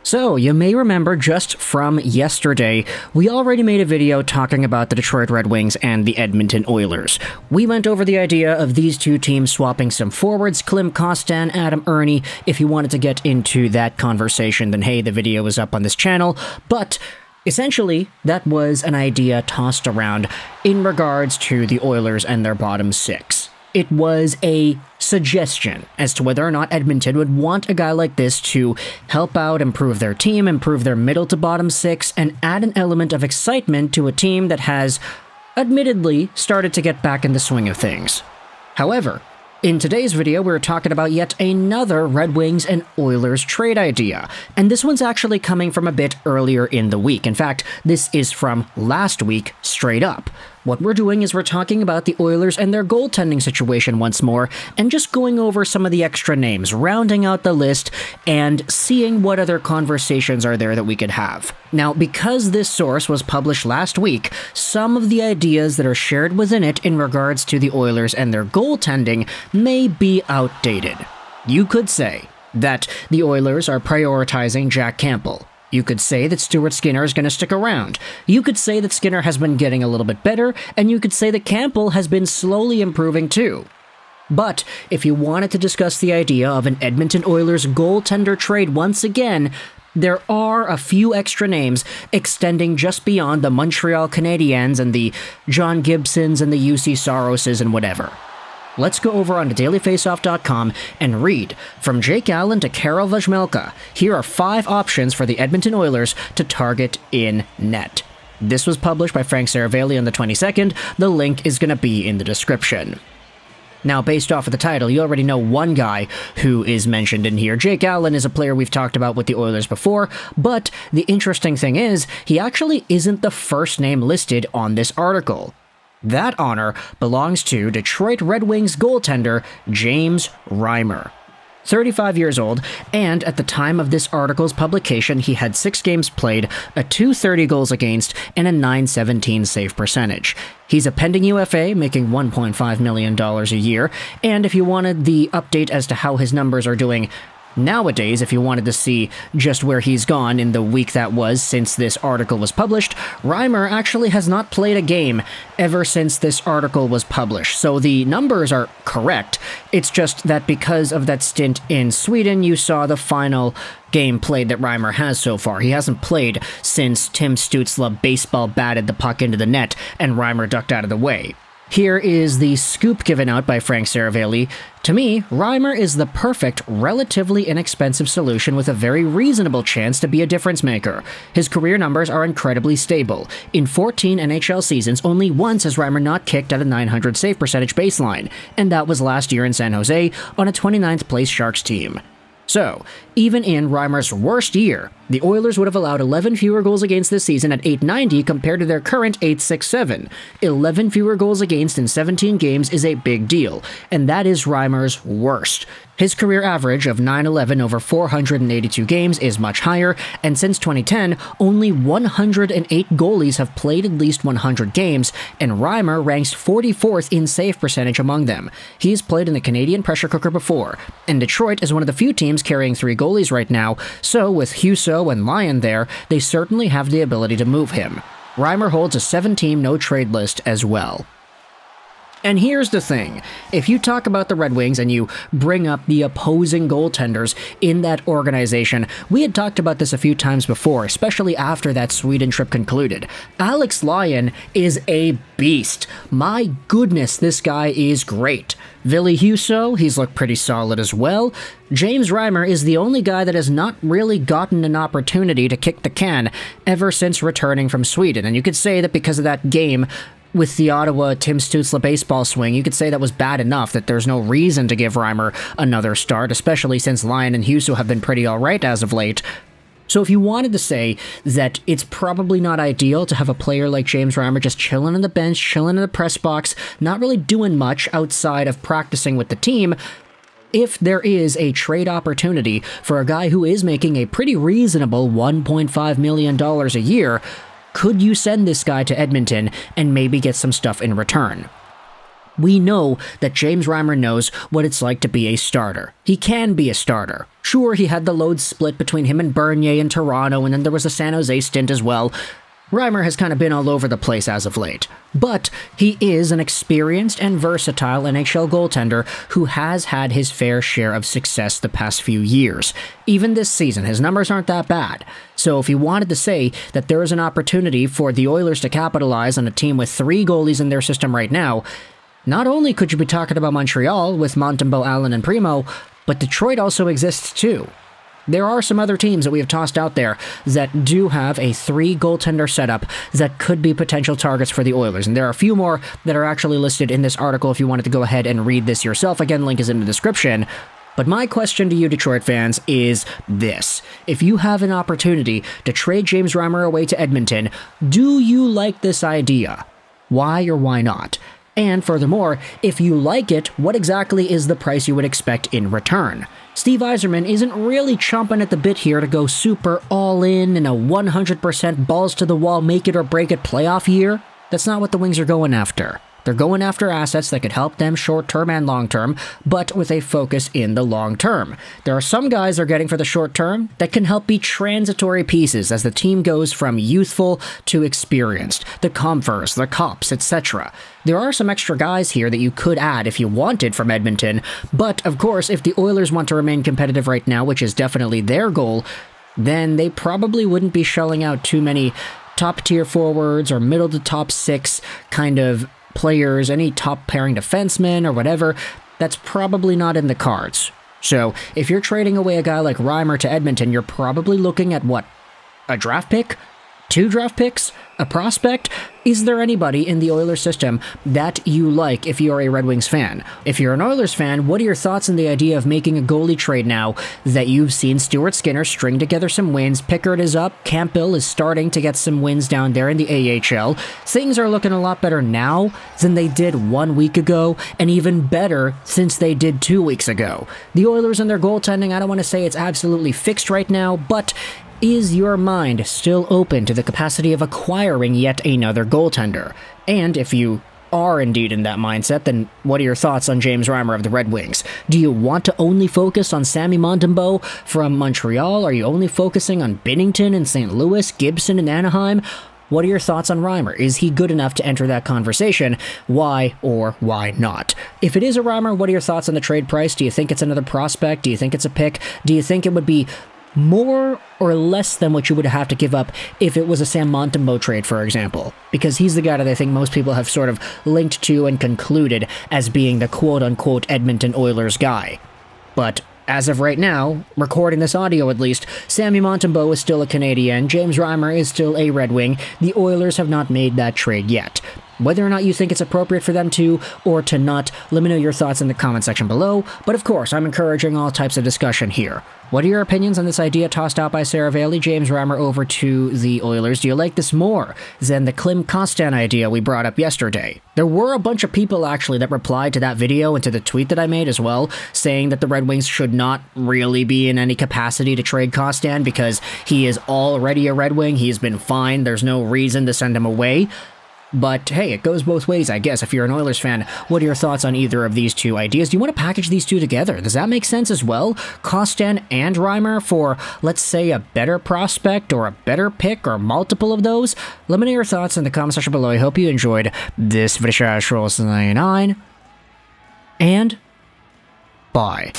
So, you may remember just from yesterday, we already made a video talking about the Detroit Red Wings and the Edmonton Oilers. We went over the idea of these two teams swapping some forwards, Klim Kostin, Adam Ernie. If you wanted to get into that conversation, then hey, the video is up on this channel. But essentially, that was an idea tossed around in regards to the Oilers and their bottom six. It was a suggestion as to whether or not Edmonton would want a guy like this to help out, improve their team, improve their middle to bottom six, and add an element of excitement to a team that has, admittedly, started to get back in the swing of things. However, in today's video, we're talking about yet another Red Wings and Oilers trade idea, and this one's actually coming from a bit earlier in the week. In fact, this is from last week straight up. What we're doing is we're talking about the Oilers and their goaltending situation once more, and just going over some of the extra names, rounding out the list, and seeing what other conversations are there that we could have. Now, because this source was published last week, some of the ideas that are shared within it in regards to the Oilers and their goaltending may be outdated. You could say that the Oilers are prioritizing Jack Campbell. You could say that Stuart Skinner is going to stick around. You could say that Skinner has been getting a little bit better, and you could say that Campbell has been slowly improving too. But if you wanted to discuss the idea of an Edmonton Oilers goaltender trade once again, there are a few extra names extending just beyond the Montreal Canadiens and the John Gibsons and the UC Soroses and whatever. Let's go over on to dailyfaceoff.com and read, from Jake Allen to Karel Vejmelka, here are 5 options for the Edmonton Oilers to target in net. This was published by Frank Saravalli on the 22nd. The link is going to be in the description. Now, based off of the title, you already know one guy who is mentioned in here. Jake Allen is a player we've talked about with the Oilers before, but the interesting thing is, he actually isn't the first name listed on this article. That honor belongs to Detroit Red Wings goaltender James Reimer. 35 years old, and at the time of this article's publication, he had 6 games played, a .230 goals against, and a .917 save percentage. He's a pending UFA, making $1.5 million a year, and if you wanted the update as to how his numbers are doing nowadays, if you wanted to see just where he's gone in the week that was since this article was published, Reimer actually has not played a game ever since this article was published. So the numbers are correct. It's just that because of that stint in Sweden, you saw the final game played that Reimer has so far. He hasn't played since Tim Stützle baseball batted the puck into the net and Reimer ducked out of the way. Here is the scoop given out by Frank Saravalli. To me, Reimer is the perfect, relatively inexpensive solution with a very reasonable chance to be a difference maker. His career numbers are incredibly stable. In 14 NHL seasons, only once has Reimer not kicked at a .900 save percentage baseline, and that was last year in San Jose on a 29th place Sharks team. So, even in Reimer's worst year, the Oilers would have allowed 11 fewer goals against this season at .890 compared to their current .867. 11 fewer goals against in 17 games is a big deal, and that is Reimer's worst. His career average of .911 over 482 games is much higher, and since 2010, only 108 goalies have played at least 100 games, and Reimer ranks 44th in save percentage among them. He's played in the Canadian pressure cooker before, and Detroit is one of the few teams carrying 3 goalies right now, so with Husso and Lyon there, they certainly have the ability to move him. Reimer holds a 7-team no-trade list as well. And here's the thing, if you talk about the Red Wings and you bring up the opposing goaltenders in that organization, we had talked about this a few times before, especially after that Sweden trip concluded. Alex Lyon is a beast. My goodness, this guy is great. Ville Husso, he's looked pretty solid as well. James Reimer is the only guy that has not really gotten an opportunity to kick the can ever since returning from Sweden, and you could say that because of that game with the Ottawa Tim Stützle baseball swing, you could say that was bad enough that there's no reason to give Reimer another start, especially since Lyon and Husso have been pretty alright as of late. So if you wanted to say that it's probably not ideal to have a player like James Reimer just chilling on the bench, chilling in the press box, not really doing much outside of practicing with the team, if there is a trade opportunity for a guy who is making a pretty reasonable $1.5 million a year, could you send this guy to Edmonton and maybe get some stuff in return? We know that James Reimer knows what it's like to be a starter. He can be a starter. Sure, he had the load split between him and Bernier in Toronto, and then there was a San Jose stint as well. Reimer has kind of been all over the place as of late, but he is an experienced and versatile NHL goaltender who has had his fair share of success the past few years. Even this season, his numbers aren't that bad. So if you wanted to say that there is an opportunity for the Oilers to capitalize on a team with 3 goalies in their system right now, not only could you be talking about Montreal with Montembeault, Allen, and Primo, but Detroit also exists too. There are some other teams that we have tossed out there that do have a 3-goaltender setup that could be potential targets for the Oilers, and there are a few more that are actually listed in this article if you wanted to go ahead and read this yourself. Again, link is in the description. But my question to you, Detroit fans, is this. If you have an opportunity to trade James Reimer away to Edmonton, do you like this idea? Why or why not? And furthermore, if you like it, what exactly is the price you would expect in return? Steve Yzerman isn't really chomping at the bit here to go super all-in a 100% balls-to-the-wall make-it-or-break-it playoff year. That's not what the Wings are going after. They're going after assets that could help them short-term and long-term, but with a focus in the long-term. There are some guys they're getting for the short-term that can help be transitory pieces as the team goes from youthful to experienced, the Comfers, the Cops, etc. There are some extra guys here that you could add if you wanted from Edmonton, but of course, if the Oilers want to remain competitive right now, which is definitely their goal, then they probably wouldn't be shelling out too many top-tier forwards or middle-to-top 6 kind of players, any top-pairing defensemen or whatever. That's probably not in the cards. So, if you're trading away a guy like Reimer to Edmonton, you're probably looking at what? A draft pick? 2 draft picks? A prospect? Is there anybody in the Oilers system that you like if you're a Red Wings fan? If you're an Oilers fan, what are your thoughts on the idea of making a goalie trade now that you've seen Stuart Skinner string together some wins? Pickard is up, Campbell is starting to get some wins down there in the AHL. Things are looking a lot better now than they did 1 week ago, and even better since they did 2 weeks ago. The Oilers and their goaltending, I don't want to say it's absolutely fixed right now, but is your mind still open to the capacity of acquiring yet another goaltender? And if you are indeed in that mindset, then what are your thoughts on James Reimer of the Red Wings? Do you want to only focus on Sammy Montembeault from Montreal? Are you only focusing on Binnington in St. Louis, Gibson in Anaheim? What are your thoughts on Reimer? Is he good enough to enter that conversation? Why or why not? If it is a Reimer, what are your thoughts on the trade price? Do you think it's another prospect? Do you think it's a pick? Do you think it would be more or less than what you would have to give up if it was a Sam Montembeault trade, for example? Because he's the guy that I think most people have sort of linked to and concluded as being the quote-unquote Edmonton Oilers guy. But as of right now, recording this audio at least, Sammy Montembeault is still a Canadian, James Reimer is still a Red Wing. The Oilers have not made that trade yet. Whether or not you think it's appropriate for them to or to not, let me know your thoughts in the comment section below, but of course, I'm encouraging all types of discussion here. What are your opinions on this idea tossed out by Sarah Bailey, James Reimer over to the Oilers? Do you like this more than the Klim Kostin idea we brought up yesterday? There were a bunch of people actually that replied to that video and to the tweet that I made as well, saying that the Red Wings should not really be in any capacity to trade Kostin because he is already a Red Wing, he's been fine, there's no reason to send him away. But hey, it goes both ways, I guess. If you're an Oilers fan, what are your thoughts on either of these two ideas? Do you want to package these two together? Does that make sense as well? Kostin and Reimer for, let's say, a better prospect or a better pick or multiple of those? Let me know your thoughts in the comment section below. I hope you enjoyed this video. And bye.